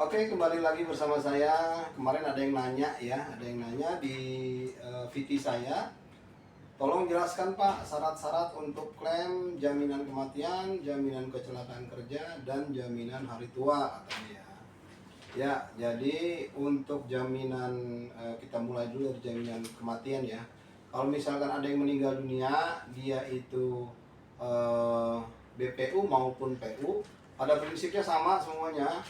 Oke, kembali lagi bersama saya. Kemarin ada yang nanya ya, ada yang nanya di VT saya. Tolong jelaskan Pak syarat-syarat untuk klaim jaminan kematian, jaminan kecelakaan kerja, dan jaminan hari tua katanya. Ya, jadi untuk jaminan kita mulai dulu dari jaminan kematian ya. Kalau misalkan ada yang meninggal dunia, dia itu eh, BPU maupun PU, pada prinsipnya sama semuanya.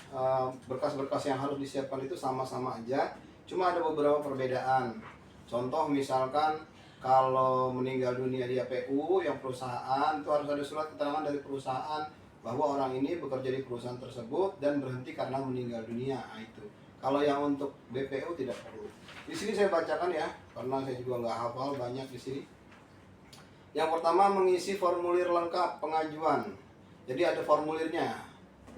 Berkas-berkas yang harus disiapkan itu sama-sama aja, cuma ada beberapa perbedaan. Contoh misalkan kalau meninggal dunia dia PU yang perusahaan, itu harus ada surat keterangan dari perusahaan bahwa orang ini bekerja di perusahaan tersebut dan berhenti karena meninggal dunia. Nah, itu. Kalau yang untuk BPU tidak perlu. Di sini saya bacakan ya, karena saya juga nggak hafal banyak di sini. Yang pertama, mengisi formulir lengkap pengajuan. Jadi ada formulirnya,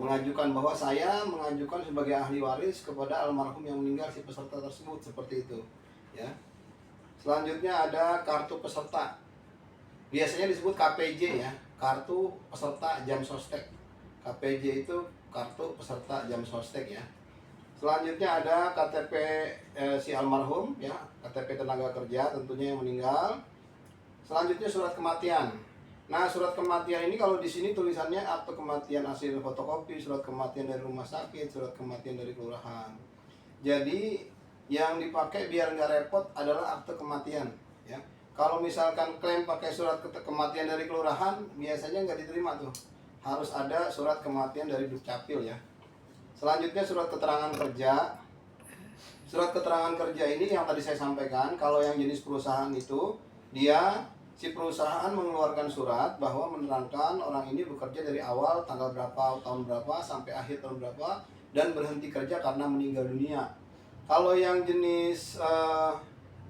mengajukan bahwa saya mengajukan sebagai ahli waris kepada almarhum yang meninggal si peserta tersebut, seperti itu ya. Selanjutnya ada kartu peserta, biasanya disebut KPJ ya, kartu peserta jam sostek. KPJ itu kartu peserta jam sostek ya. Selanjutnya ada KTP si almarhum ya, KTP tenaga kerja tentunya yang meninggal. Selanjutnya surat kematian. Nah, surat kematian ini kalau di sini tulisannya akte kematian hasil fotokopi, surat kematian dari rumah sakit, surat kematian dari kelurahan. Jadi yang dipakai biar nggak repot adalah akte kematian ya. Kalau misalkan klaim pakai surat kematian dari kelurahan, biasanya nggak diterima tuh. Harus ada surat kematian dari Dukcapil ya. Selanjutnya surat keterangan kerja. Surat keterangan kerja ini yang tadi saya sampaikan, kalau yang jenis perusahaan itu dia si perusahaan mengeluarkan surat bahwa menerangkan orang ini bekerja dari awal tanggal berapa, tahun berapa sampai akhir tahun berapa, dan berhenti kerja karena meninggal dunia. Kalau yang jenis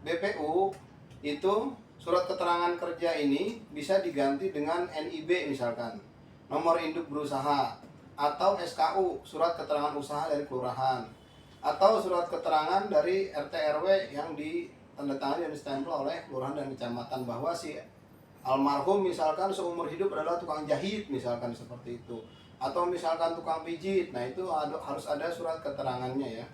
BPU itu surat keterangan kerja ini bisa diganti dengan NIB misalkan, nomor induk berusaha, atau SKU, surat keterangan usaha dari kelurahan, atau surat keterangan dari RT RW yang ditandatangani dan distempel oleh kelurahan dan kecamatan bahwa si almarhum misalkan seumur hidup adalah tukang jahit misalkan, seperti itu, atau misalkan tukang pijit. Nah, itu harus ada surat keterangannya ya.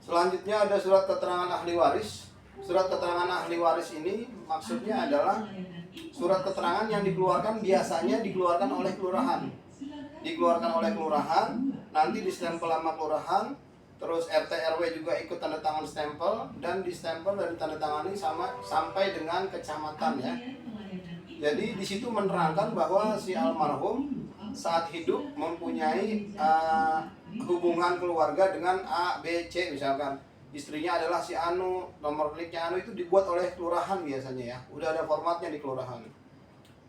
Selanjutnya ada surat keterangan ahli waris. Surat keterangan ahli waris ini maksudnya adalah surat keterangan yang biasanya dikeluarkan oleh kelurahan. Dikeluarkan oleh kelurahan, nanti distempel sama kelurahan, terus RT RW juga ikut tanda tangan stempel, dan distempel dan ditandatangani sampai dengan kecamatan ya. Jadi di situ menerangkan bahwa si almarhum saat hidup mempunyai hubungan keluarga dengan A, B, C misalkan. Istrinya adalah si Anu, nomor kliknya Anu, itu dibuat oleh kelurahan biasanya ya. Udah ada formatnya di kelurahan.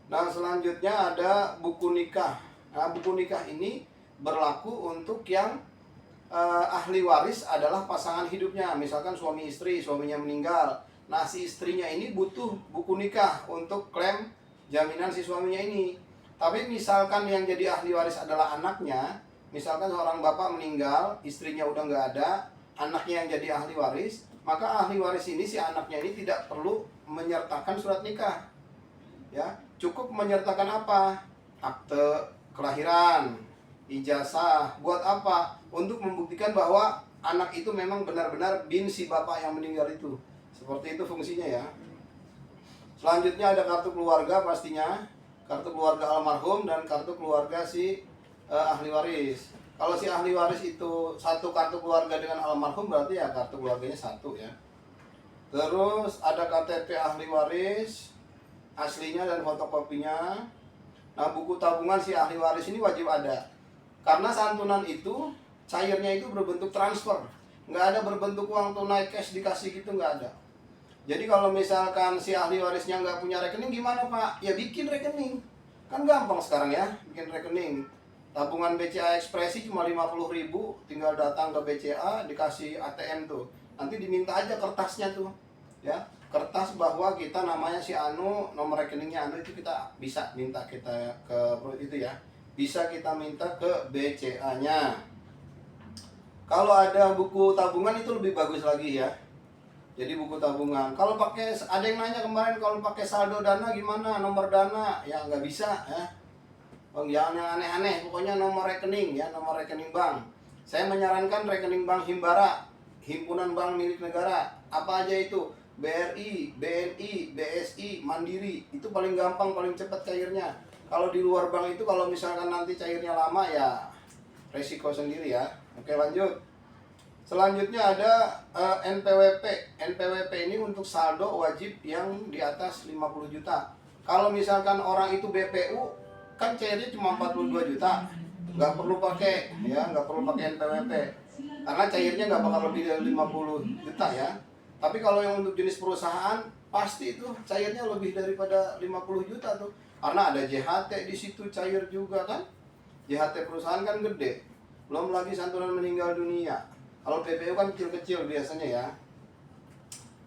Nah, selanjutnya ada buku nikah. Nah, buku nikah ini berlaku untuk yang ahli waris adalah pasangan hidupnya. Misalkan suami istri, suaminya meninggal. Nah, si istrinya ini butuh buku nikah untuk klaim jaminan si suaminya ini. Tapi misalkan yang jadi ahli waris adalah anaknya, misalkan seorang bapak meninggal, istrinya udah nggak ada, anaknya yang jadi ahli waris, maka ahli waris ini, si anaknya ini tidak perlu menyertakan surat nikah. Ya, cukup menyertakan apa? Akte kelahiran, ijazah. Buat apa? Untuk membuktikan bahwa anak itu memang benar-benar bin si bapak yang meninggal itu. Seperti itu fungsinya ya. Selanjutnya ada kartu keluarga pastinya, kartu keluarga almarhum dan kartu keluarga si ahli waris. Kalau si ahli waris itu satu kartu keluarga dengan almarhum, berarti ya kartu keluarganya satu ya. Terus ada KTP ahli waris, aslinya dan fotokopinya. Nah, buku tabungan si ahli waris ini wajib ada. Karena santunan itu cairnya itu berbentuk transfer, nggak ada berbentuk uang tunai cash dikasih gitu, nggak ada. Jadi kalau misalkan si ahli warisnya nggak punya rekening, gimana Pak? Ya bikin rekening. Kan gampang sekarang ya, bikin rekening. Tabungan BCA Ekspresi cuma 50.000, tinggal datang ke BCA, dikasih ATM tuh. Nanti diminta aja kertasnya tuh. Ya, kertas bahwa kita namanya si Anu, nomor rekeningnya Anu, itu kita bisa minta kita ke itu ya. Bisa kita minta ke BCA-nya. Kalau ada buku tabungan itu lebih bagus lagi ya. Jadi buku tabungan. Kalau pakai, ada yang nanya kemarin, kalau pakai saldo dana gimana, nomor dana? Ya nggak bisa ya. Jangan yang aneh-aneh, pokoknya nomor rekening ya, nomor rekening bank. Saya menyarankan rekening bank Himbara, himpunan bank milik negara. Apa aja itu? BRI, BNI, BSI, Mandiri. Itu paling gampang, paling cepat cairnya. Kalau di luar bank itu kalau misalkan nanti cairnya lama ya resiko sendiri ya. Oke, lanjut. Selanjutnya ada NPWP. NPWP ini untuk saldo wajib yang di atas 50 juta. Kalau misalkan orang itu BPU, kan cairnya cuma 42 juta. Nggak perlu pakai ya, nggak perlu pakai NPWP. Karena cairnya nggak bakal lebih dari 50 juta ya. Tapi kalau yang untuk jenis perusahaan, pasti itu cairnya lebih daripada 50 juta tuh. Karena ada JHT di situ cair juga kan. JHT perusahaan kan gede. Belum lagi santunan meninggal dunia. Kalau PPU kan kecil-kecil biasanya ya.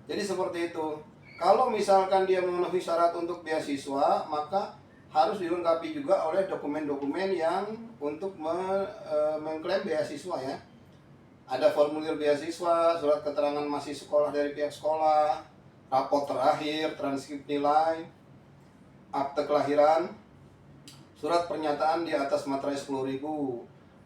Jadi seperti itu. Kalau misalkan dia memenuhi syarat untuk beasiswa, maka harus dilengkapi juga oleh dokumen-dokumen yang untuk mengklaim beasiswa ya. Ada formulir beasiswa, surat keterangan masih sekolah dari pihak sekolah, raport terakhir, transkrip nilai, akte kelahiran, surat pernyataan di atas materai 10.000.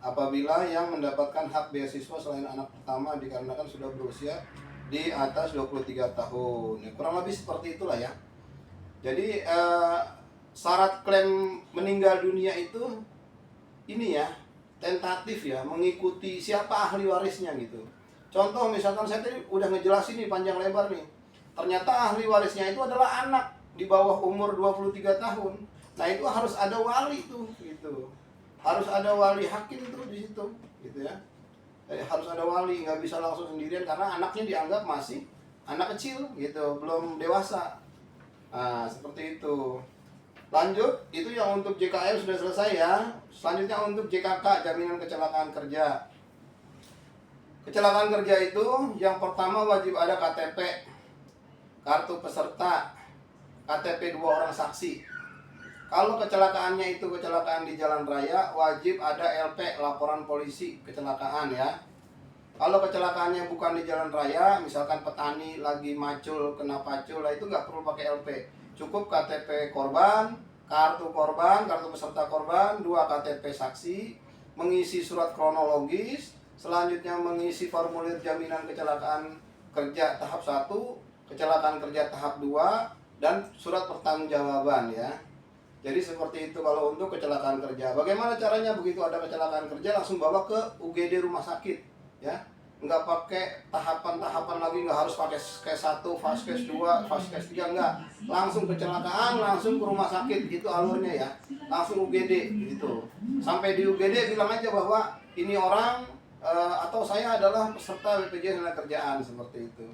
Apabila yang mendapatkan hak beasiswa selain anak pertama dikarenakan sudah berusia di atas 23 tahun. Ya, kurang lebih seperti itulah ya. Jadi syarat klaim meninggal dunia itu ini ya, tentatif ya, mengikuti siapa ahli warisnya gitu. Contoh misalkan saya tadi udah ngejelasin nih panjang lebar nih. Ternyata ahli warisnya itu adalah anak di bawah umur 23 tahun. Nah, itu harus ada wali tuh gitu. Harus ada wali hakim tuh di situ gitu ya. Harus ada wali, nggak bisa langsung sendirian karena anaknya dianggap masih anak kecil gitu, belum dewasa. Nah, seperti itu. Lanjut, itu yang untuk JKM sudah selesai ya. Selanjutnya untuk JKK, jaminan kecelakaan kerja. Kecelakaan kerja itu yang pertama wajib ada KTP, kartu peserta, KTP 2 orang saksi. Kalau kecelakaannya itu kecelakaan di jalan raya, wajib ada LP, laporan polisi kecelakaan ya. Kalau kecelakaannya bukan di jalan raya, misalkan petani lagi macul, kena pacul, lah itu nggak perlu pakai LP. Cukup KTP korban, kartu peserta korban, 2 KTP saksi, mengisi surat kronologis, selanjutnya mengisi formulir jaminan kecelakaan kerja tahap 1, kecelakaan kerja tahap 2, dan surat pertanggungjawaban ya. Jadi seperti itu kalau untuk kecelakaan kerja. Bagaimana caranya? Begitu ada kecelakaan kerja langsung bawa ke UGD rumah sakit ya. Nggak pakai tahapan-tahapan lagi, nggak harus pakai case 1, fast case 2, fast case 3, nggak. Langsung kecelakaan, langsung ke rumah sakit, itu alurnya ya. Langsung UGD gitu. Sampai di UGD bilang aja bahwa ini orang atau saya adalah peserta BPJS Ketenagakerjaan, seperti itu.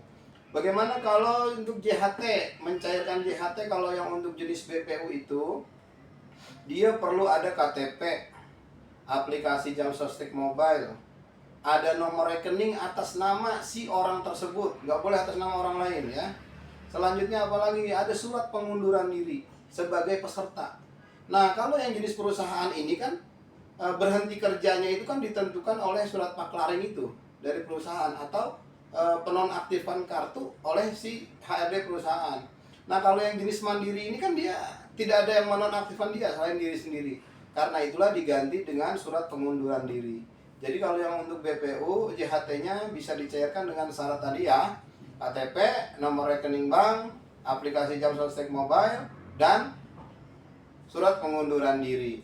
Bagaimana kalau untuk JHT, mencairkan JHT? Kalau yang untuk jenis BPU itu dia perlu ada KTP, aplikasi jam sostek mobile, ada nomor rekening atas nama si orang tersebut, nggak boleh atas nama orang lain ya. Selanjutnya apalagi ada surat pengunduran diri sebagai peserta. Nah, kalau yang jenis perusahaan ini kan berhenti kerjanya itu kan ditentukan oleh surat paklaring itu dari perusahaan atau penonaktifan kartu oleh si HRD perusahaan. Nah, kalau yang jenis mandiri ini kan dia tidak ada yang menonaktifkan dia selain diri sendiri. Karena itulah diganti dengan surat pengunduran diri. Jadi kalau yang untuk BPU, JHT-nya bisa dicairkan dengan syarat tadi ya. KTP, nomor rekening bank, aplikasi jam sostek mobile, dan surat pengunduran diri.